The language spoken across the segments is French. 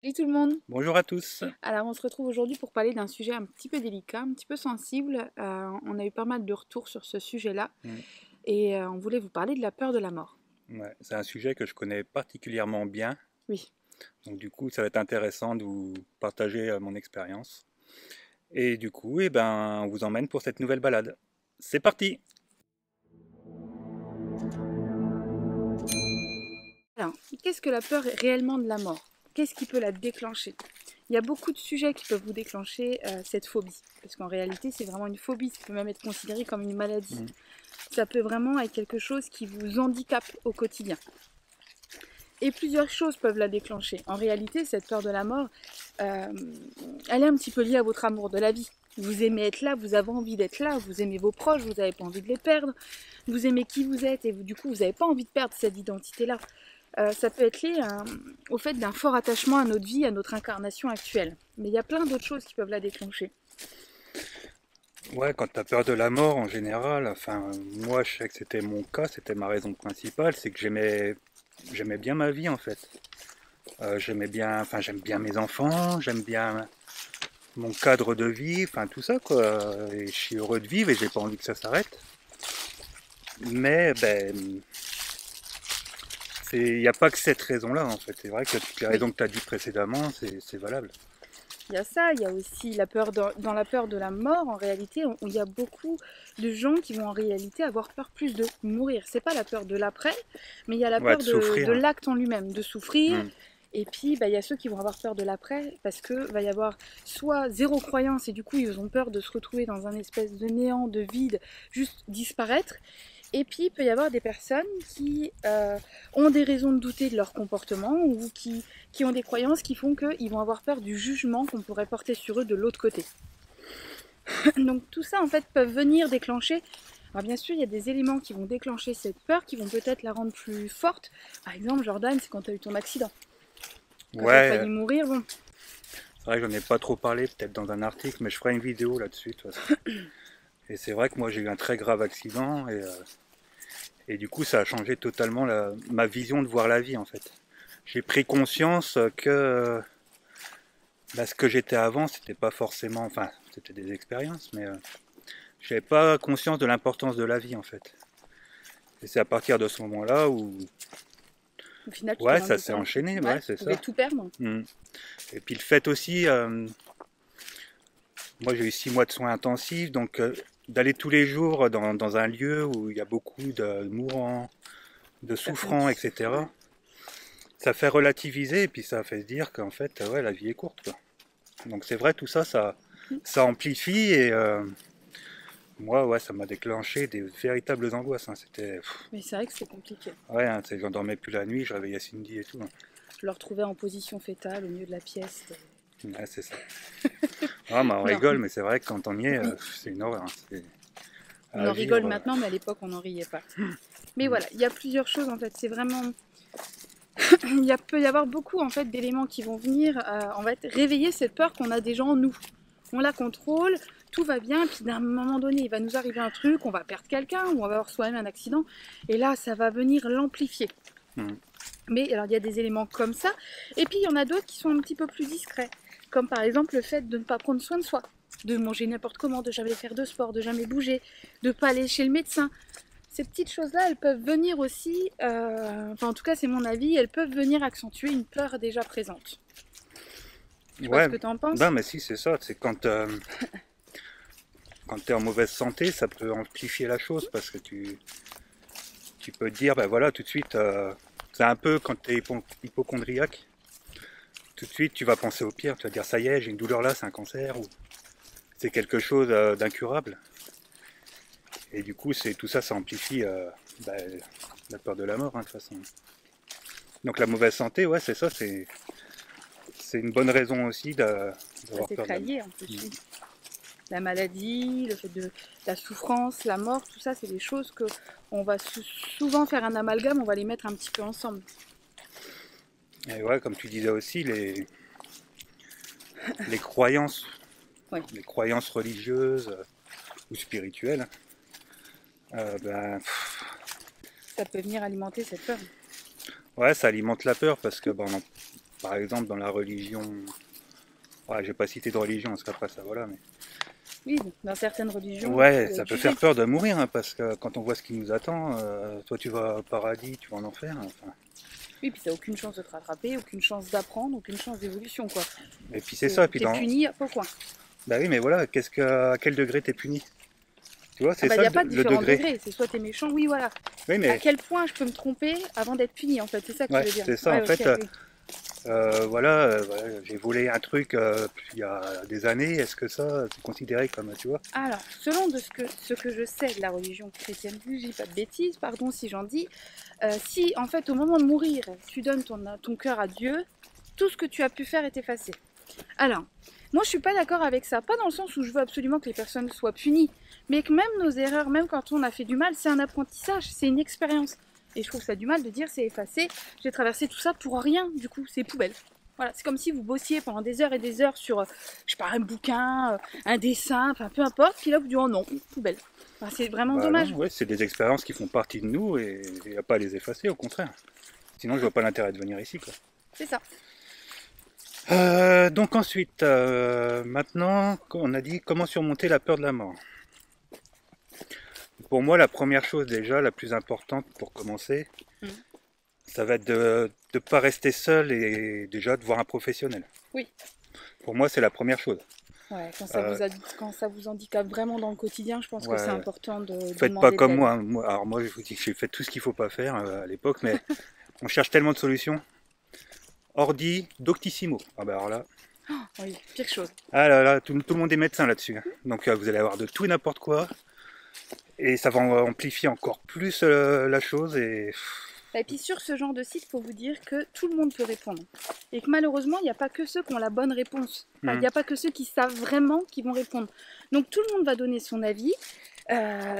Salut tout le monde! Bonjour à tous. Alors on se retrouve aujourd'hui pour parler d'un sujet un petit peu délicat, un petit peu sensible. On a eu pas mal de retours sur ce sujet-là Mm. et on voulait vous parler de la peur de la mort. Ouais, c'est un sujet que je connais particulièrement bien, Oui. donc du coup ça va être intéressant de vous partager mon expérience. Et du coup, on vous emmène pour cette nouvelle balade. C'est parti! Alors, qu'est-ce que la peur réellement de la mort? Qu'est-ce qui peut la déclencher? Il y a beaucoup de sujets qui peuvent vous déclencher cette phobie, parce qu'en réalité c'est vraiment une phobie, ça peut même être considéré comme une maladie. Mm. Ça peut vraiment être quelque chose qui vous handicape au quotidien. Et plusieurs choses peuvent la déclencher. En réalité, cette peur de la mort, euh, elle est un petit peu liée à votre amour de la vie. Vous aimez être là, vous avez envie d'être là, vous aimez vos proches, vous n'avez pas envie de les perdre, vous aimez qui vous êtes et du coup vous n'avez pas envie de perdre cette identité-là. Ça peut être lié au fait d'un fort attachement à notre vie, à notre incarnation actuelle. Mais il y a plein d'autres choses qui peuvent la déclencher. Ouais, quand tu as peur de la mort en général, enfin moi je sais que c'était mon cas, c'était ma raison principale, c'est que j'aimais bien ma vie en fait. J'aime bien mes enfants, j'aime bien mon cadre de vie, enfin tout ça quoi. Et je suis heureux de vivre et j'ai pas envie que ça s'arrête. Mais il n'y a pas que cette raison-là, en fait. C'est vrai que toutes les Oui, raisons que tu as dites précédemment, c'est valable. il y a ça, il y a aussi la peur dans la peur de la mort. En réalité, il y a beaucoup de gens qui vont en réalité avoir peur plus de mourir. C'est pas la peur de l'après, mais il y a la Ouais, peur de de souffrir. l'acte en lui-même, de souffrir. Hmm. Et puis, il y a ceux qui vont avoir peur de l'après parce que va y avoir soit zéro croyance et du coup ils ont peur de se retrouver dans un espèce de néant, de vide, juste disparaître. Et puis il peut y avoir des personnes qui ont des raisons de douter de leur comportement ou qui ont des croyances qui font qu'ils vont avoir peur du jugement qu'on pourrait porter sur eux de l'autre côté. Donc tout ça en fait peuvent venir déclencher. Alors bien sûr il y a des éléments qui vont déclencher cette peur, qui vont peut-être la rendre plus forte. Par exemple Jordan, c'est quand tu as eu ton accident. Quand tu as Ouais, failli mourir, bon, c'est vrai que j'en ai pas trop parlé, peut-être dans un article, mais je ferai une vidéo là-dessus, de toute façon. Et c'est vrai que moi, j'ai eu un très grave accident, et du coup, ça a changé totalement ma vision de voir la vie, en fait. J'ai pris conscience que ce que j'étais avant, c'était pas forcément... Enfin, c'était des expériences, mais j'avais pas conscience de l'importance de la vie, en fait. Et c'est à partir de ce moment-là où, au final tu t'es ouais, ça rendu s'est compte que enchaîné, ouais, ouais, tu c'est pouvais ça. tout perdre. Mm. Et puis le fait aussi, moi j'ai eu 6 mois de soins intensifs, donc d'aller tous les jours dans un lieu où il y a beaucoup de mourants, de Personne souffrants, qui. Ouais. etc., ça fait relativiser et puis ça fait se dire qu'en fait, ouais, la vie est courte, quoi. Donc c'est vrai, tout ça, ça amplifie et moi, ouais, ça m'a déclenché des véritables angoisses, hein. C'était, Mais c'est vrai que c'est compliqué. ouais, hein, j'en dormais plus la nuit, je réveillais Cindy et tout, hein. Je le retrouvais en position fétale au milieu de la pièce. Ouais, c'est ça. Ah, mais on Non, rigole, mais c'est vrai que quand on y est, oui, c'est une horreur, hein. C'est à on en agir. rigole maintenant, mais à l'époque on n'en riait pas. Mais Mm. voilà, il y a plusieurs choses en fait. C'est vraiment, peut y avoir beaucoup en fait d'éléments qui vont venir en fait réveiller cette peur qu'on a déjà en nous. On la contrôle, tout va bien, puis d'un moment donné, il va nous arriver un truc, on va perdre quelqu'un, ou on va avoir soi-même un accident, et là, ça va venir l'amplifier. Mm. Mais alors, il y a des éléments comme ça, et puis il y en a d'autres qui sont un petit peu plus discrets, comme par exemple le fait de ne pas prendre soin de soi, de manger n'importe comment, de jamais faire de sport, de jamais bouger, de ne pas aller chez le médecin. Ces petites choses-là, elles peuvent venir aussi, enfin en tout cas c'est mon avis, elles peuvent venir accentuer une peur déjà présente. Je sais pas Ouais, ce que tu en penses. ben mais si c'est ça, c'est quand tu es en mauvaise santé, ça peut amplifier la chose parce que tu peux te dire, ben voilà, tout de suite, c'est un peu quand tu es hypochondriaque, tout de suite tu vas penser au pire, tu vas dire ça y est, j'ai une douleur là, c'est un cancer ou c'est quelque chose d'incurable. Et du coup, tout ça, ça amplifie la peur de la mort, hein, de toute façon. Donc la mauvaise santé, ouais, c'est ça, c'est une bonne raison aussi Bah, d'avoir c'est peur de très la mort. lié en plus. Mm. Oui. La maladie, le fait de la souffrance, la mort, tout ça, c'est des choses que on va souvent faire un amalgame, on va les mettre un petit peu ensemble. Et ouais, comme tu disais aussi, les croyances, Ouais, les croyances religieuses ou spirituelles, ça peut venir alimenter cette peur. ouais, ça alimente la peur parce que par exemple dans la religion, ouais, je vais pas citer de religion, parce qu'après ça voilà, mais Oui, dans certaines religions, ouais, faut ça être peut jugé. faire peur de mourir, hein, parce que quand on voit ce qui nous attend, toi tu vas au paradis, tu vas en enfer, enfin. Oui, puis t'as aucune chance de te rattraper, aucune chance d'apprendre, aucune chance d'évolution, quoi. Et puis c'est ça, et puis T'es puni à point. bah oui, mais voilà, à quel degré t'es puni? Tu vois, Ah c'est bah, il ça n'y a pas de le différents degré. degrés, c'est soit t'es méchant, oui, voilà. Oui, À mais quel point je peux me tromper avant d'être puni, en fait, c'est ça que tu ouais, veux dire. c'est ça Ouais, en ok, fait. oui. Voilà, j'ai volé un truc il y a des années. Est-ce que ça, c'est considéré comme, tu vois? Alors, selon ce que je sais de la religion chrétienne, je dis pas de bêtises, pardon si j'en dis, si en fait au moment de mourir, tu donnes ton cœur à Dieu, tout ce que tu as pu faire est effacé. Alors, moi je suis pas d'accord avec ça, pas dans le sens où je veux absolument que les personnes soient punies, mais que même nos erreurs, même quand on a fait du mal, c'est un apprentissage, c'est une expérience. Et je trouve ça du mal de dire c'est effacé, j'ai traversé tout ça pour rien, du coup, c'est poubelle. Voilà, c'est comme si vous bossiez pendant des heures et des heures sur, je sais pas, un bouquin, un dessin, enfin peu importe, puis là vous dites oh non, poubelle. Enfin, c'est vraiment Bah non, dommage. ouais, c'est des expériences qui font partie de nous et il n'y a pas à les effacer, au contraire. Sinon, je vois pas l'intérêt de venir ici, quoi. C'est ça. Donc ensuite, maintenant, on a dit comment surmonter la peur de la mort. Pour moi, la première chose déjà, la plus importante pour commencer, Mm. ça va être de ne pas rester seul et déjà de voir un professionnel. Oui. Pour moi, c'est la première chose. Ouais, Euh, quand ça vous handicape vraiment dans le quotidien, je pense que c'est ouais, important de faites pas demander de comme l'aide. moi, hein. Alors moi, je vous dis que j'ai fait tout ce qu'il faut pas faire à l'époque, mais on cherche tellement de solutions. Ordi, Doctissimo. Ah bah alors là, Oui, pire chose. ah là là, tout le monde est médecin là-dessus, hein. Donc vous allez avoir de tout et n'importe quoi. Et ça va amplifier encore plus la chose. Et Et puis sur ce genre de site, il faut vous dire que tout le monde peut répondre. Et que malheureusement, il n'y a pas que ceux qui ont la bonne réponse. Enfin, il hmm. n'y a pas que ceux qui savent vraiment qui vont répondre. Donc tout le monde va donner son avis.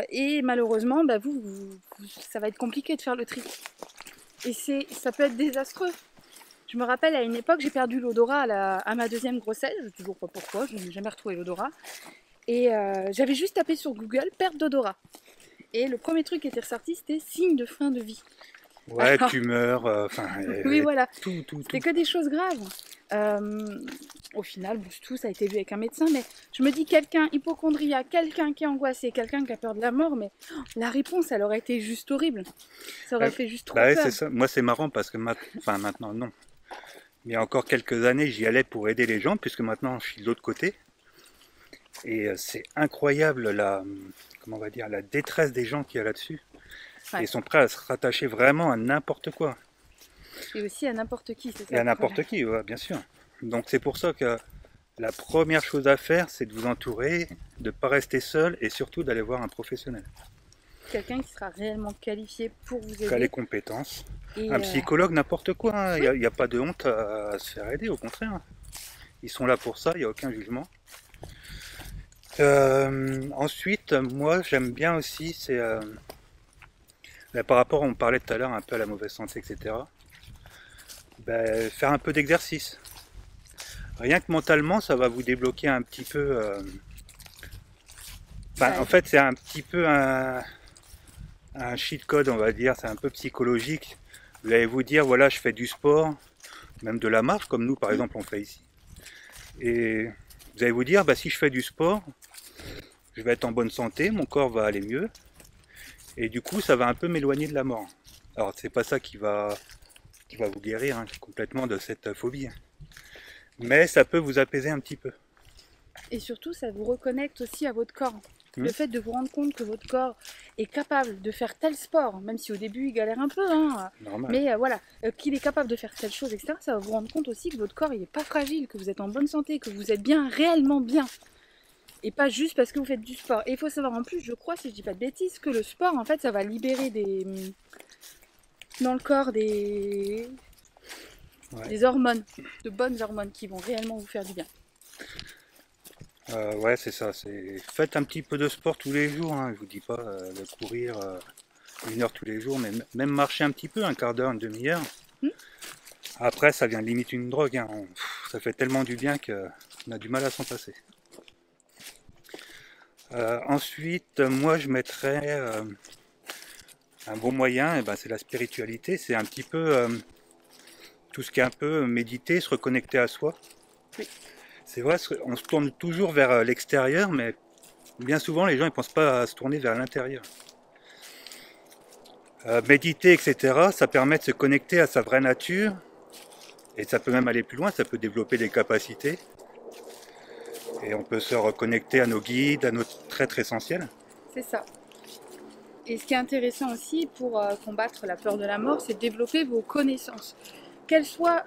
Et malheureusement, bah, ça va être compliqué de faire le tri. Et ça peut être désastreux. Je me rappelle à une époque, j'ai perdu l'odorat à ma deuxième grossesse. Je ne sais toujours pas pourquoi, je n'ai jamais retrouvé l'odorat. Et j'avais juste tapé sur Google perte d'odorat. Et le premier truc qui était ressorti, c'était signe de fin de vie. Ouais, Alors, tumeur, enfin, oui, voilà. tout. C'était que des choses graves. Au final, bon, tout ça a été vu avec un médecin, mais je me dis quelqu'un hypochondriaque, quelqu'un qui est angoissé, quelqu'un qui a peur de la mort, mais la réponse, elle aurait été juste horrible. Ça aurait fait juste trop Bah ouais, peur. c'est ça. Moi, c'est marrant parce que enfin, maintenant, non. Il y a encore quelques années, j'y allais pour aider les gens, puisque maintenant, je suis de l'autre côté. Et c'est incroyable comment on va dire, la détresse des gens qu'il y a là-dessus. Et Ouais. ils sont prêts à se rattacher vraiment à n'importe quoi. Et aussi à n'importe qui, c'est Et ça à le problème. n'importe qui, ouais, bien sûr. Donc c'est pour ça que la première chose à faire, c'est de vous entourer, de ne pas rester seul et surtout d'aller voir un professionnel. Quelqu'un qui sera réellement qualifié pour vous Qui a les aider. compétences. Et Un psychologue, n'importe quoi, hein. oui, Il n'y a pas de honte à se faire aider, au contraire. Ils sont là pour ça, il n'y a aucun jugement. Ensuite, moi j'aime bien aussi, là, par rapport, on parlait tout à l'heure un peu à la mauvaise santé, etc. Ben, faire un peu d'exercice. Rien que mentalement, ça va vous débloquer un petit peu. Enfin, bah, en fait, c'est un petit peu un cheat code, on va dire. C'est un peu psychologique. Vous allez vous dire, voilà, je fais du sport, même de la marche, comme nous, par exemple, on fait ici. Et vous allez vous dire, bah, si je fais du sport, je vais être en bonne santé, mon corps va aller mieux. Et du coup, ça va un peu m'éloigner de la mort. Alors, c'est pas ça qui va vous guérir hein, complètement de cette phobie. Mais ça peut vous apaiser un petit peu. et surtout, ça vous reconnecte aussi à votre corps. Hmm. Le fait de vous rendre compte que votre corps est capable de faire tel sport, même si au début il galère un peu, hein, Normal. mais voilà, qu'il est capable de faire telle chose, etc., ça va vous rendre compte aussi que votre corps il n'est pas fragile, que vous êtes en bonne santé, que vous êtes bien, réellement bien. Et pas juste parce que vous faites du sport. Et il faut savoir en plus, je crois, si je dis pas de bêtises, que le sport, en fait, ça va libérer dans le corps Ouais. des hormones, de bonnes hormones qui vont réellement vous faire du bien. Ouais, c'est ça. Faites un petit peu de sport tous les jours. Hein. Je vous dis pas de courir 1 heure tous les jours, mais même marcher un petit peu, un quart d'heure, une demi-heure. Hmm. Après, ça vient limite une drogue. Hein. Ça fait tellement du bien qu'on a du mal à s'en passer. Ensuite, moi, je mettrais un bon moyen. Et ben, c'est la spiritualité. C'est un petit peu tout ce qui est un peu méditer, se reconnecter à soi. Oui. C'est vrai, on se tourne toujours vers l'extérieur, mais bien souvent les gens ne pensent pas à se tourner vers l'intérieur. Méditer, etc., ça permet de se connecter à sa vraie nature, et ça peut même aller plus loin, ça peut développer des capacités, et on peut se reconnecter à nos guides, à notre être essentiel. C'est ça. Et ce qui est intéressant aussi pour combattre la peur de la mort, c'est de développer vos connaissances. Qu'elles soient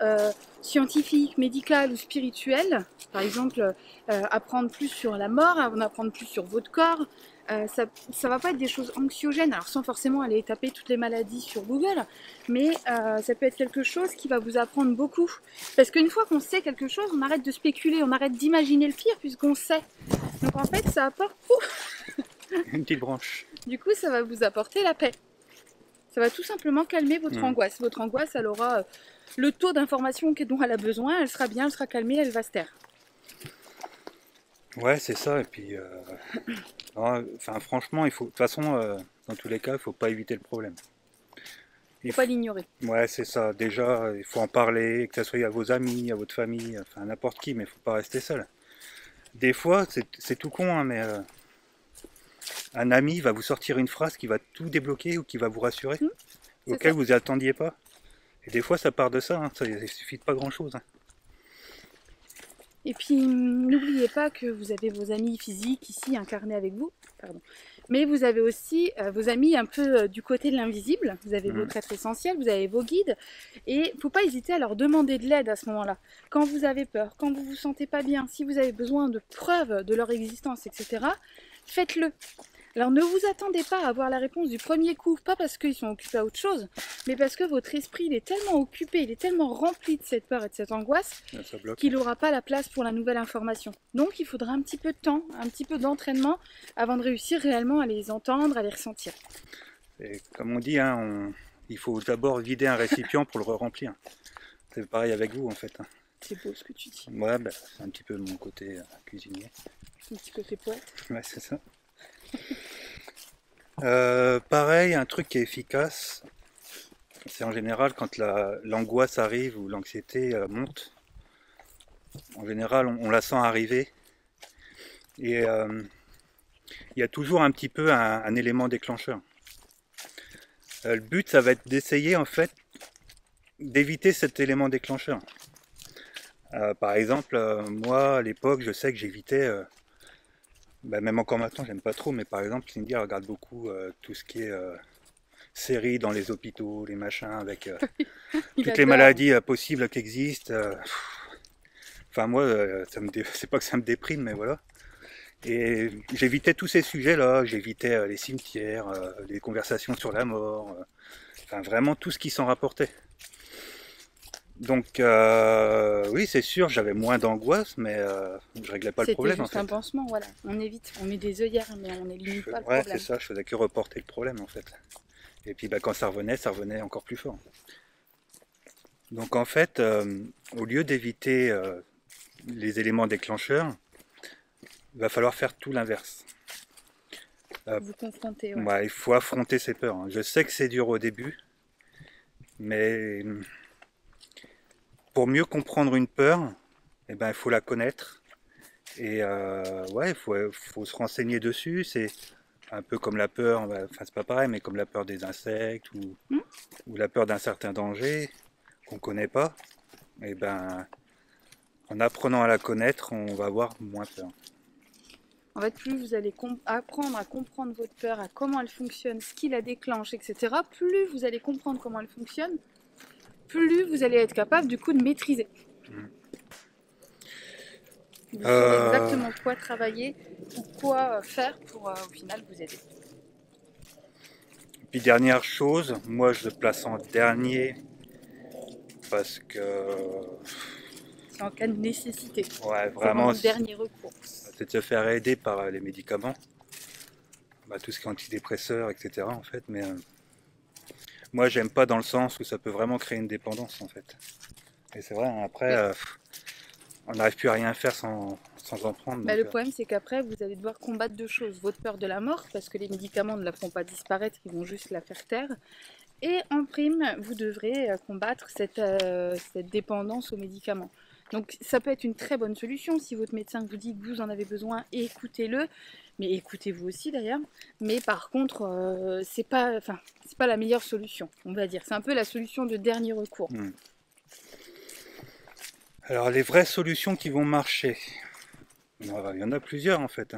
scientifiques, médicales ou spirituelles. Par exemple, apprendre plus sur la mort, en apprendre plus sur votre corps. Ça ne va pas être des choses anxiogènes, alors sans forcément aller taper toutes les maladies sur Google, mais ça peut être quelque chose qui va vous apprendre beaucoup. Parce qu'une fois qu'on sait quelque chose, on arrête de spéculer, on arrête d'imaginer le pire puisqu'on sait. Donc en fait, ça apporte... Une petite branche. Du coup, ça va vous apporter la paix. Ça va tout simplement calmer votre angoisse. Votre angoisse, elle aura le taux d'information dont elle a besoin, elle sera bien, elle sera calmée, elle va se taire. Ouais, c'est ça. Et puis, enfin, franchement, il faut, de toute façon, dans tous les cas, il ne faut pas éviter le problème. Il ne faut pas l'ignorer. Ouais, c'est ça. Déjà, il faut en parler, que ce soit à vos amis, à votre famille, enfin, n'importe qui, mais il ne faut pas rester seul. Des fois, c'est tout con, hein, mais un ami va vous sortir une phrase qui va tout débloquer ou qui va vous rassurer, auquel vous n'y attendiez pas. Et des fois, ça part de ça, hein, il suffit de pas grand-chose. Hein. Et puis, n'oubliez pas que vous avez vos amis physiques ici incarnés avec vous, pardon. Mais vous avez aussi vos amis un peu du côté de l'invisible, vous avez votre être essentiel, vous avez vos guides, et il ne faut pas hésiter à leur demander de l'aide à ce moment-là. Quand vous avez peur, quand vous ne vous sentez pas bien, si vous avez besoin de preuves de leur existence, etc., faites-le. Alors ne vous attendez pas à avoir la réponse du premier coup, pas parce qu'ils sont occupés à autre chose, mais parce que votre esprit il est tellement occupé, il est tellement rempli de cette peur et de cette angoisse qu'il n'aura pas la place pour la nouvelle information. Donc il faudra un petit peu de temps, un petit peu d'entraînement avant de réussir réellement à les entendre, à les ressentir. Et comme on dit, hein, il faut d'abord vider un récipient pour le remplir. C'est pareil avec vous en fait. Hein. C'est beau ce que tu dis. Ouais, bah, c'est un petit peu mon côté cuisinier. Un petit côté poète. Ouais, c'est ça. Pareil, un truc qui est efficace, c'est en général quand l'angoisse arrive ou l'anxiété monte. En général, on la sent arriver. Et il y a toujours un petit peu un élément déclencheur. Le but, ça va être d'essayer en fait d'éviter cet élément déclencheur. Par exemple, moi à l'époque, je sais que j'évitais, même encore maintenant, j'aime pas trop, mais par exemple, Cindy elle regarde beaucoup tout ce qui est séries dans les hôpitaux, les machins, avec toutes les maladies possibles qui existent. Enfin, moi, c'est pas que ça me déprime, mais voilà. Et j'évitais tous ces sujets-là, j'évitais les cimetières, les conversations sur la mort, enfin vraiment tout ce qui s'en rapportait. Donc oui, c'est sûr, j'avais moins d'angoisse, mais je réglais pas le problème. C'était juste un pansement, voilà. On évite, on met des œillères, mais on n'élimine pas le problème. Ouais, c'est ça, je faisais que reporter le problème en fait. Et puis quand ça revenait encore plus fort. Donc en fait, au lieu d'éviter les éléments déclencheurs, il va falloir faire tout l'inverse. Vous confronter, ouais, il faut affronter ses peurs. Hein. Je sais que c'est dur au début, mais pour mieux comprendre une peur, eh ben, il faut la connaître. Et ouais, il faut se renseigner dessus. C'est un peu comme la peur, enfin c'est pas pareil, mais comme la peur des insectes ou la peur d'un certain danger qu'on ne connaît pas. Et ben, en apprenant à la connaître, on va avoir moins peur. En fait, plus vous allez apprendre à comprendre votre peur, à comment elle fonctionne, ce qui la déclenche, etc., plus vous allez comprendre comment elle fonctionne, plus vous allez être capable du coup de maîtriser. Vous saurez exactement quoi travailler ou quoi faire pour au final vous aider. Puis dernière chose, moi je le place en dernier parce que... C'est en cas de nécessité. Ouais, vraiment, le dernier recours. C'est de se faire aider par les médicaments, tout ce qui est antidépresseurs, etc. en fait, mais moi j'aime pas dans le sens où ça peut vraiment créer une dépendance en fait. Et c'est vrai, après on n'arrive plus à rien faire sans en prendre. Le problème c'est qu'après vous allez devoir combattre deux choses. Votre peur de la mort, parce que les médicaments ne la feront pas disparaître, ils vont juste la faire taire. Et en prime, vous devrez combattre cette dépendance aux médicaments. Donc ça peut être une très bonne solution si votre médecin vous dit que vous en avez besoin, écoutez-le, mais écoutez-vous aussi d'ailleurs. Mais par contre, c'est pas la meilleure solution, on va dire. C'est un peu la solution de dernier recours. Alors les vraies solutions qui vont marcher, il y en a plusieurs en fait.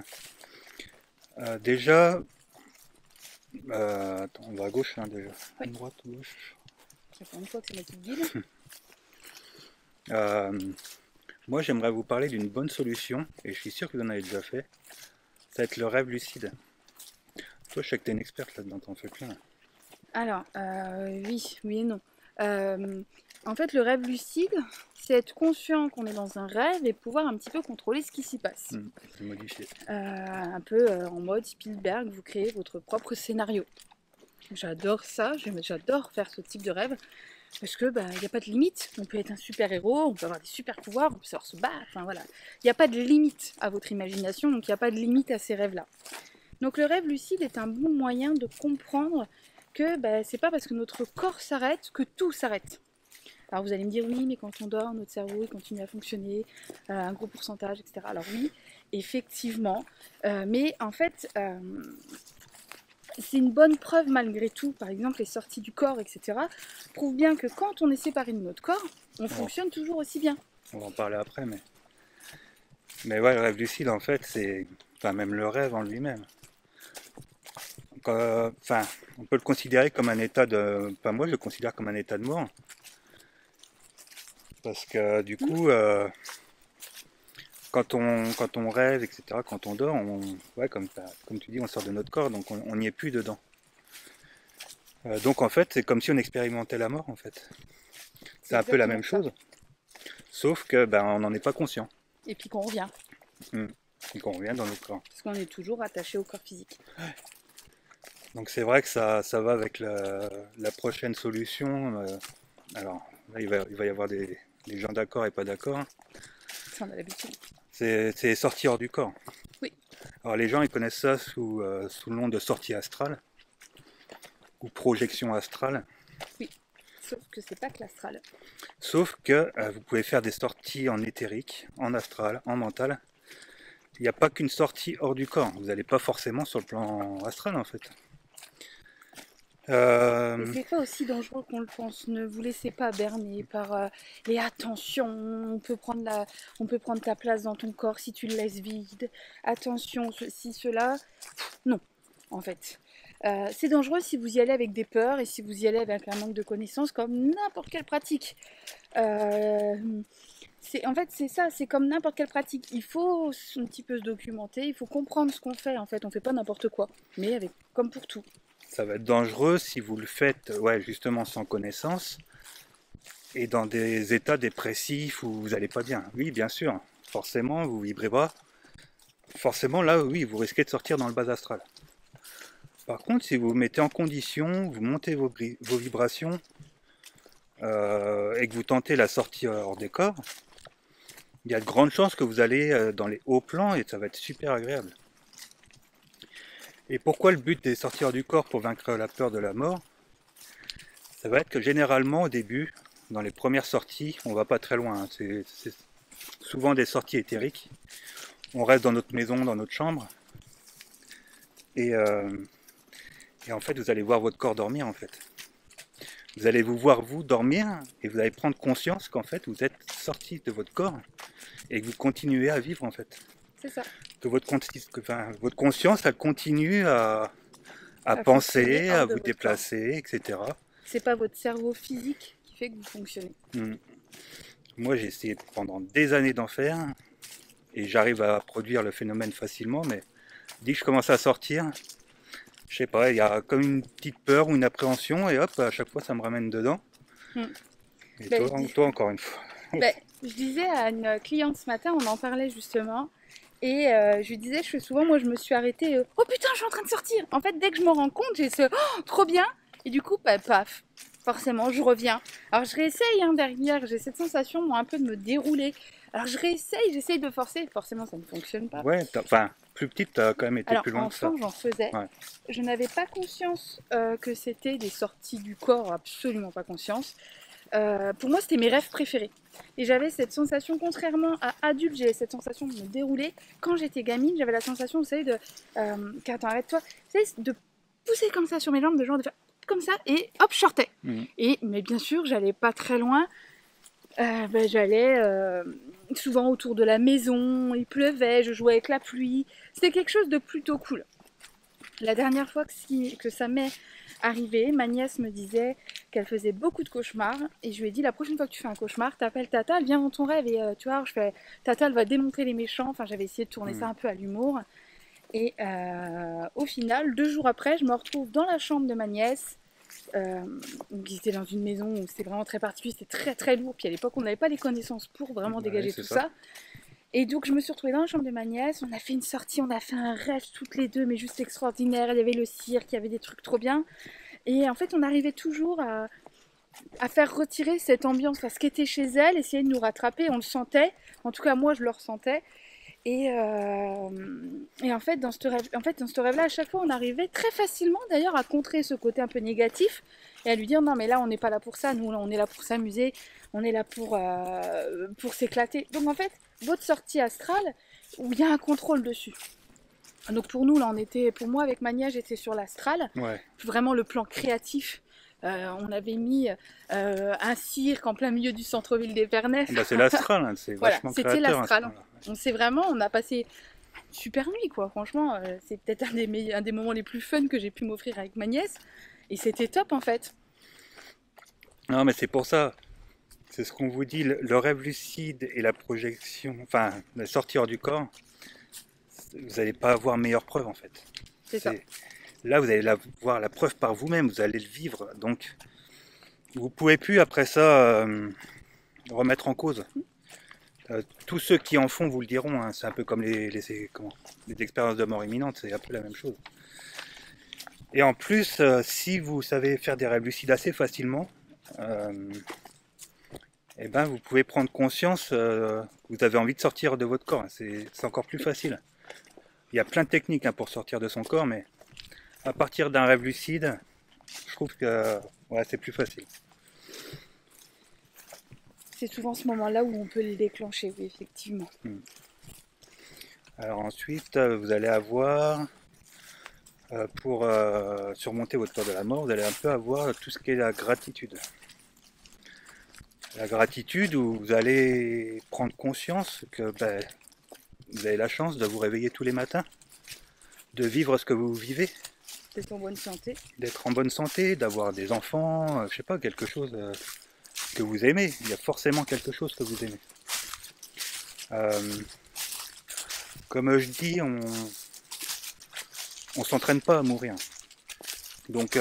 Déjà, attends, on va à gauche hein, déjà. Oui. Droite ou gauche. Ça fait une fois que c'est ma petite guide. Moi j'aimerais vous parler d'une bonne solution, et je suis sûr que vous en avez déjà fait. Ça va être le rêve lucide. Toi je sais que tu es une experte là-dedans, t'en fais plein. Alors, oui et non. En fait, le rêve lucide, c'est être conscient qu'on est dans un rêve et pouvoir un petit peu contrôler ce qui s'y passe. C'est modifié. Un peu en mode Spielberg, vous créez votre propre scénario. J'adore ça, j'adore faire ce type de rêve. Parce que il n'y a pas de limite, on peut être un super héros, on peut avoir des super pouvoirs, on peut savoir se battre, enfin voilà. Il n'y a pas de limite à votre imagination, donc il n'y a pas de limite à ces rêves-là. Donc le rêve lucide est un bon moyen de comprendre que c'est pas parce que notre corps s'arrête que tout s'arrête. Alors vous allez me dire oui, mais quand on dort, notre cerveau il continue à fonctionner, un gros pourcentage, etc. Alors oui, effectivement, mais en fait, c'est une bonne preuve malgré tout. Par exemple, les sorties du corps, etc. prouvent bien que quand on est séparé de notre corps, on fonctionne toujours aussi bien. On va en parler après, mais ouais, le rêve lucide en fait, c'est, enfin même le rêve en lui-même. Enfin, on peut le considérer comme un état de, enfin moi je le considère comme un état de mort. Parce que du coup, quand on rêve, etc., quand on dort, ouais, comme tu dis, on sort de notre corps, donc on n'y est plus dedans. Donc en fait, c'est comme si on expérimentait la mort, en fait. C'est un peu la même chose, sauf que on n'en est pas conscient. Et puis qu'on revient. Et qu'on revient dans notre corps. Parce qu'on est toujours attaché au corps physique. Ouais. Donc c'est vrai que ça va avec la prochaine solution. Alors là, il va y avoir des gens d'accord et pas d'accord. Ça, on a l'habitude. C'est sortie hors du corps. Oui. Alors les gens ils connaissent ça sous le nom de sortie astrale ou projection astrale. Oui, sauf que c'est pas que l'astral. Sauf que vous pouvez faire des sorties en éthérique, en astral, en mental. Il n'y a pas qu'une sortie hors du corps. Vous n'allez pas forcément sur le plan astral en fait. Et c'est pas aussi dangereux qu'on le pense. Ne vous laissez pas berner par les attention. On peut prendre ta place dans ton corps si tu le laisses vide. Attention, ceci, cela. Non, en fait. C'est dangereux si vous y allez avec des peurs et si vous y allez avec un manque de connaissances, comme n'importe quelle pratique. En fait, c'est ça, c'est comme n'importe quelle pratique. Il faut un petit peu se documenter, il faut comprendre ce qu'on fait. En fait, on fait pas n'importe quoi, mais comme pour tout. Ça va être dangereux si vous le faites, ouais, justement sans connaissance et dans des états dépressifs où vous n'allez pas bien. Oui, bien sûr, forcément, vous vibrez pas. Forcément, là, oui, vous risquez de sortir dans le bas astral. Par contre, si vous vous mettez en condition, vous montez vos vibrations et que vous tentez la sortie hors des corps, il y a de grandes chances que vous allez dans les hauts plans et ça va être super agréable. Et pourquoi le but des sorties hors du corps pour vaincre la peur de la mort? Ça va être que généralement au début, dans les premières sorties, on va pas très loin. Hein. C'est souvent des sorties éthériques. On reste dans notre maison, dans notre chambre. Et en fait, vous allez voir votre corps dormir en fait. Vous allez vous voir vous dormir et vous allez prendre conscience qu'en fait vous êtes sorti de votre corps et que vous continuez à vivre en fait. C'est ça. Que votre conscience elle continue à penser, à vous déplacer, etc. C'est pas votre cerveau physique qui fait que vous fonctionnez. Moi j'ai essayé pendant des années d'en faire et j'arrive à produire le phénomène facilement, mais dès que je commence à sortir, je sais pas, il y a comme une petite peur ou une appréhension et hop, à chaque fois ça me ramène dedans. Et toi encore une fois. Je disais à une cliente ce matin, on en parlait justement, et je lui disais, moi je me suis arrêtée, oh putain je suis en train de sortir. En fait dès que je me rends compte, j'ai ce trop bien, et du coup paf, forcément je reviens. Alors je réessaye derrière, j'ai cette sensation moi un peu de me dérouler Alors j'essaye de forcer, forcément ça ne fonctionne pas. Ouais, enfin, plus petite, t'as quand même été Alors plus loin que ça. enfant j'en faisais, Ouais. je n'avais pas conscience que c'était des sorties du corps, absolument pas conscience. Pour moi c'était mes rêves préférés. Et j'avais cette sensation, contrairement à adulte, j'avais cette sensation de me dérouler. Quand j'étais gamine, j'avais la sensation, vous savez, de... Attends, arrête-toi. Vous savez, de pousser comme ça sur mes jambes, de genre de faire comme ça, et hop, je sortais. Mais bien sûr, j'allais pas très loin. J'allais souvent autour de la maison, il pleuvait, je jouais avec la pluie. C'était quelque chose de plutôt cool. La dernière fois que ça m'est arrivé, ma nièce me disait qu'elle faisait beaucoup de cauchemars et je lui ai dit la prochaine fois que tu fais un cauchemar, t'appelles Tata, elle vient dans ton rêve et tu vois, Tata, elle va démontrer les méchants. Enfin, j'avais essayé de tourner ça un peu à l'humour. Et au final, 2 jours après, je me retrouve dans la chambre de ma nièce. Donc ils étaient dans une maison où c'était vraiment très particulier, c'était très très lourd, puis à l'époque on n'avait pas les connaissances pour vraiment dégager tout ça. Et donc je me suis retrouvée dans la chambre de ma nièce, on a fait une sortie, on a fait un rêve toutes les deux, mais juste extraordinaire, il y avait le cirque, il y avait des trucs trop bien. Et en fait on arrivait toujours à faire retirer cette ambiance, ce qui était chez elle, essayer de nous rattraper, on le sentait, en tout cas moi je le ressentais. Et en fait, dans ce rêve-là, à chaque fois, on arrivait très facilement d'ailleurs à contrer ce côté un peu négatif et à lui dire non, mais là, on n'est pas là pour ça. Nous, on est là pour s'amuser, on est là pour s'éclater. Donc en fait, votre sortie astrale, où il y a un contrôle dessus. Donc pour nous, là, pour moi, avec Mania, j'étais sur l'astral, vraiment le plan créatif. On avait mis un cirque en plein milieu du centre-ville d'Épernay. C'est l'astral, hein, c'est vachement créateur. C'était l'astral. On a passé une super nuit, quoi. Franchement, c'est peut-être un des moments les plus fun que j'ai pu m'offrir avec ma nièce. Et c'était top, en fait. Non, mais c'est pour ça. C'est ce qu'on vous dit, le rêve lucide et la projection, enfin, la sortie hors du corps, vous n'allez pas avoir meilleure preuve, en fait. C'est ça. Là, vous allez voir la preuve par vous-même, vous allez le vivre. Donc, vous ne pouvez plus, après ça, remettre en cause. Tous ceux qui en font vous le diront, hein. C'est un peu comme les expériences de mort imminente, c'est un peu la même chose. Et en plus, si vous savez faire des rêves lucides assez facilement, eh ben, vous pouvez prendre conscience que vous avez envie de sortir de votre corps. C'est encore plus facile. Il y a plein de techniques, hein, pour sortir de son corps, mais à partir d'un rêve lucide, je trouve que c'est plus facile. C'est souvent ce moment-là où on peut le déclencher, oui, effectivement. Alors ensuite, vous allez avoir, pour surmonter votre peur de la mort, vous allez un peu avoir tout ce qui est la gratitude. La gratitude où vous allez prendre conscience que vous avez la chance de vous réveiller tous les matins, de vivre ce que vous vivez. D'être en bonne santé. D'être en bonne santé, d'avoir des enfants, je sais pas, quelque chose que vous aimez. Il y a forcément quelque chose que vous aimez. Comme je dis, on s'entraîne pas à mourir. Donc,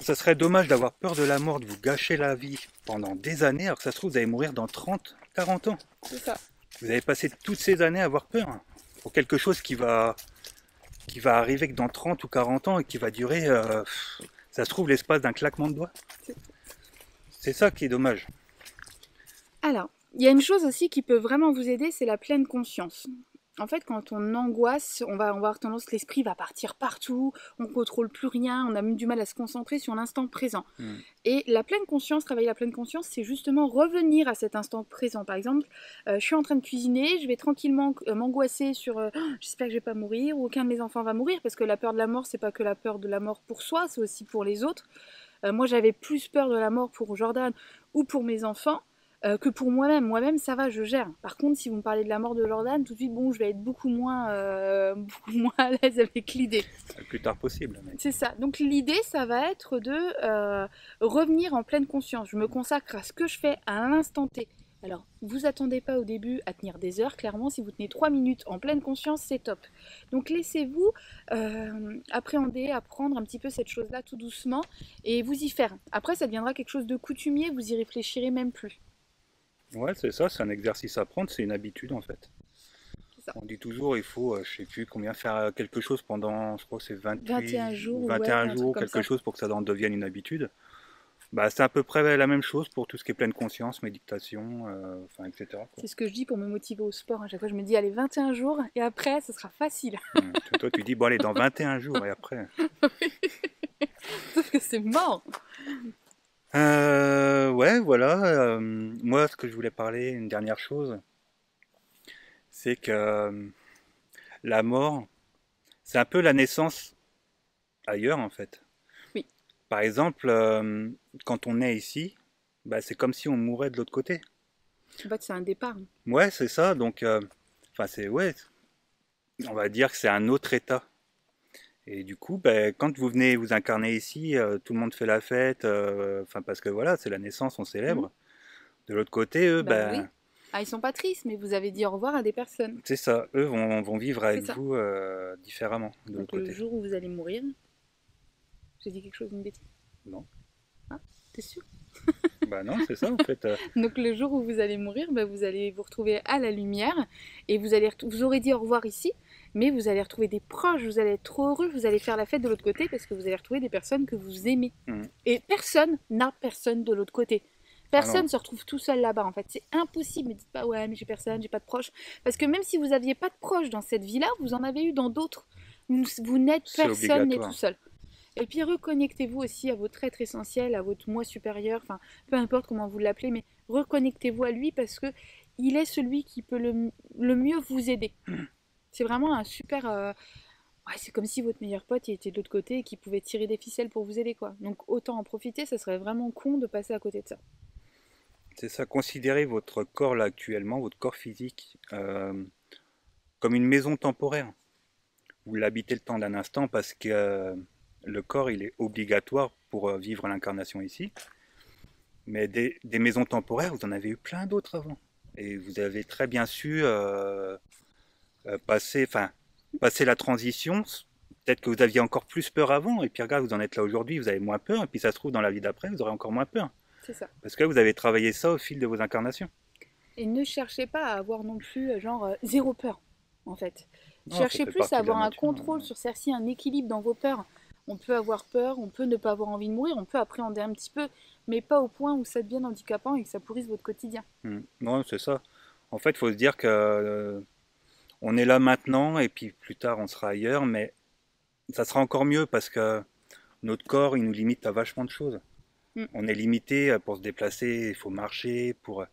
ça serait dommage d'avoir peur de la mort, de vous gâcher la vie pendant des années, alors que ça se trouve, vous allez mourir dans 30, 40 ans. C'est ça. Vous avez passé toutes ces années à avoir peur, hein, pour quelque chose qui va arriver que dans 30 ou 40 ans et qui va durer, ça se trouve, l'espace d'un claquement de doigts. C'est ça qui est dommage. Alors, il y a une chose aussi qui peut vraiment vous aider, c'est la pleine conscience. En fait, quand on angoisse, on va avoir tendance, l'esprit va partir partout, on ne contrôle plus rien, on a même du mal à se concentrer sur l'instant présent. Et la pleine conscience, travailler la pleine conscience, c'est justement revenir à cet instant présent. Par exemple, je suis en train de cuisiner, je vais tranquillement m'angoisser sur j'espère que je vais pas mourir, ou aucun de mes enfants va mourir, parce que la peur de la mort, c'est pas que la peur de la mort pour soi, c'est aussi pour les autres. Moi, j'avais plus peur de la mort pour Jordan ou pour mes enfants, que pour moi-même. Moi-même, ça va, je gère. Par contre, si vous me parlez de la mort de Jordan, tout de suite, bon, je vais être beaucoup moins à l'aise avec l'idée. Le plus tard possible. Mais... C'est ça. Donc l'idée, ça va être de revenir en pleine conscience. Je me consacre à ce que je fais à l'instant T. Alors, vous attendez pas au début à tenir des heures. Clairement, si vous tenez 3 minutes en pleine conscience, c'est top. Donc laissez-vous appréhender, apprendre un petit peu cette chose-là tout doucement et vous y faire. Après, ça deviendra quelque chose de coutumier, vous y réfléchirez même plus. Ouais, c'est ça, c'est un exercice à prendre, c'est une habitude en fait. On dit toujours, il faut, je sais plus combien, faire quelque chose pendant, je crois que c'est 21 jours, 21 ouais, jours, quelque chose pour que ça en devienne une habitude. Bah, c'est à peu près la même chose pour tout ce qui est pleine conscience, méditation, enfin, etc. quoi. C'est ce que je dis pour me motiver au sport. À chaque fois, je me dis, allez, 21 jours et après, ce sera facile. Toi, tu dis, bon, allez, dans 21 jours et après. Sauf que c'est mort. Ouais, voilà. Moi, ce que je voulais parler, une dernière chose, c'est que la mort, c'est un peu la naissance ailleurs, en fait. Oui, Par exemple, quand on est ici, bah, c'est comme si on mourait de l'autre côté. en fait, c'est un départ. Ouais, c'est ça. Donc, enfin, ouais, on va dire que c'est un autre état. Et du coup, ben, quand vous venez vous incarner ici, tout le monde fait la fête, enfin parce que voilà, c'est la naissance, on Hmm. célèbre. De l'autre côté, eux, Bah oui. ben, Ah, ils sont pas tristes, mais vous avez dit au revoir à des personnes. c'est ça, eux vont vivre C'est avec ça. vous différemment de Donc l'autre le côté. jour où vous allez mourir, j'ai dit quelque chose d'une bêtise. Non, Ah, t'es sûr? bah non, c'est ça en fait. Donc le jour où vous allez mourir, bah, vous allez vous retrouver à la lumière et vous aurez dit au revoir ici, mais vous allez retrouver des proches, vous allez être trop heureux, vous allez faire la fête de l'autre côté parce que vous allez retrouver des personnes que vous aimez. Hmm. Et personne n'a personne de l'autre côté. Ah non, Personne se retrouve tout seul là-bas en fait. C'est impossible. Ne dites pas ouais mais j'ai personne, j'ai pas de proches. Parce que même si vous n'aviez pas de proches dans cette vie-là, vous en avez eu dans d'autres. Vous n'êtes c'est personne n'est tout obligatoire. seul. Et puis reconnectez-vous aussi à votre être essentiel, à votre moi supérieur, enfin peu importe comment vous l'appelez, mais reconnectez-vous à lui parce que il est celui qui peut le mieux vous aider. C'est vraiment un super. Ouais, c'est comme si votre meilleur pote il était de l'autre côté et qu'il pouvait tirer des ficelles pour vous aider quoi. Donc autant en profiter, ça serait vraiment con de passer à côté de ça. C'est ça, considérez votre corps là actuellement, votre corps physique, comme une maison temporaire. Vous l'habitez le temps d'un instant parce que le corps il est obligatoire pour vivre l'incarnation ici. Mais des maisons temporaires, vous en avez eu plein d'autres avant. Et vous avez très bien su enfin, passer la transition. Peut-être que vous aviez encore plus peur avant, et puis regarde, vous en êtes là aujourd'hui, vous avez moins peur, et puis ça se trouve dans la vie d'après, vous aurez encore moins peur. C'est ça. Parce que vous avez travaillé ça au fil de vos incarnations. Et ne cherchez pas à avoir non plus zéro peur en fait. Non, ça Cherchez fait plus à partie de la avoir un nature. contrôle sur celle-ci, un équilibre dans vos peurs. On peut avoir peur, on peut ne pas avoir envie de mourir, on peut appréhender un petit peu, mais pas au point où ça devient handicapant et que ça pourrisse votre quotidien. Non, c'est ça. En fait, il faut se dire que on est là maintenant, et puis plus tard, on sera ailleurs, mais ça sera encore mieux parce que notre corps, il nous limite à vachement de choses. Mm. On est limité pour se déplacer, il faut marcher, pour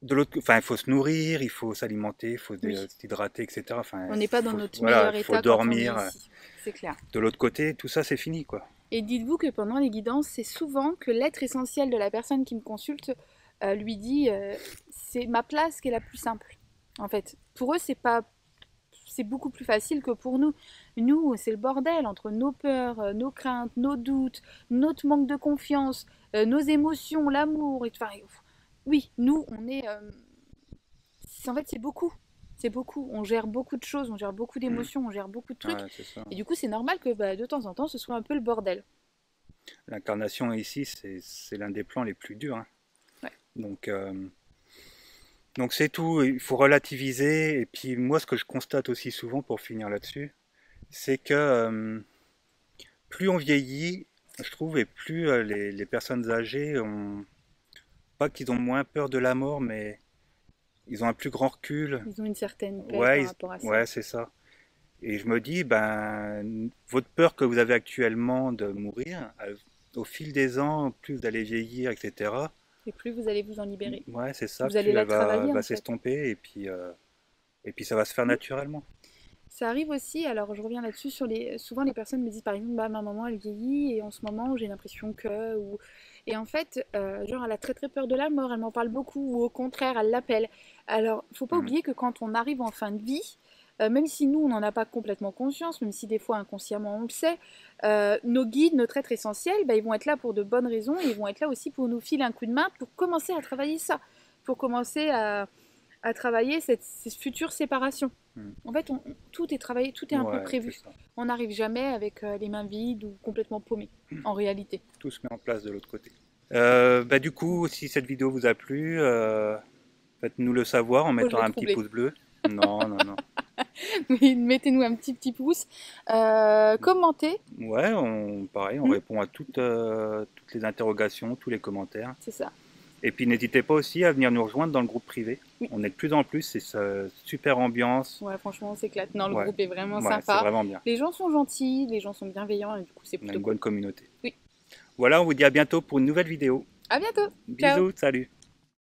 de l'autre, enfin, il faut se nourrir, il faut s'alimenter, il faut Oui, s'hydrater, etc. Enfin, on n'est pas dans notre voilà, meilleur il faut état quand on est dormir. ici, c'est clair. De l'autre côté, tout ça, c'est fini, quoi. Et dites-vous que pendant les guidances, c'est souvent que l'être essentiel de la personne qui me consulte lui dit c'est ma place qui est la plus simple. En fait, pour eux, c'est beaucoup plus facile que pour nous. Nous, c'est le bordel entre nos peurs, nos craintes, nos doutes, notre manque de confiance, nos émotions, l'amour. Enfin, oui, nous, on est. En fait, c'est beaucoup. C'est beaucoup. On gère beaucoup de choses, on gère beaucoup d'émotions, on gère beaucoup de trucs. Ouais, c'est ça. Et du coup, c'est normal que bah, de temps en temps, ce soit un peu le bordel. L'incarnation ici, c'est l'un des plans les plus durs, hein. Ouais. Donc, donc c'est tout. Il faut relativiser. Et puis moi, ce que je constate aussi souvent, pour finir là-dessus, c'est que plus on vieillit, je trouve, et plus les personnes âgées ont, pas qu'ils ont moins peur de la mort, mais ils ont un plus grand recul. Ils ont une certaine paix Ouais, par rapport à ça. ouais, c'est ça. Et je me dis, ben, votre peur que vous avez actuellement de mourir, au fil des ans, plus vous allez vieillir, etc. Et plus vous allez vous en libérer. Ouais, c'est ça, Vous allez plus la elle travailler va en fait. s'estomper, et puis ça va se faire naturellement. Ça arrive aussi, alors je reviens là-dessus, souvent les personnes me disent par exemple, bah, ma maman elle vieillit et en ce moment j'ai l'impression que... Et en fait, genre elle a très très peur de la mort, elle m'en parle beaucoup ou au contraire elle l'appelle. Alors, faut pas Mm. oublier que quand on arrive en fin de vie, même si nous on n'en a pas complètement conscience, même si des fois inconsciemment on le sait, nos guides, notre être essentiel, bah, ils vont être là pour de bonnes raisons et ils vont être là aussi pour nous filer un coup de main pour commencer à travailler ça, pour commencer à travailler cette future séparation. Mm. En fait, tout est travaillé, tout est un peu Ouais, c'est prévu. ça. On n'arrive jamais avec les mains vides ou complètement paumé, en réalité. Tout se met en place de l'autre côté. Bah, du coup, si cette vidéo vous a plu, faites-nous le savoir en Moi, je mettant l'ai un petit troublé. pouce bleu. Non, non, non. Oui, mettez-nous un petit pouce. Commentez, Ouais, pareil, on Hmm. répond à toutes les interrogations, tous les commentaires. c'est ça. Et puis n'hésitez pas aussi à venir nous rejoindre dans le groupe privé. Oui. On est de plus en plus, c'est super ambiance. Ouais, franchement, on s'éclate. Non, le Ouais, groupe est vraiment ouais, c'est sympa. vraiment bien. Les gens sont gentils, les gens sont bienveillants et du coup, c'est On a plutôt une cool. bonne communauté. Oui. Voilà, on vous dit à bientôt pour une nouvelle vidéo. À bientôt. Ciao. Bisous, salut.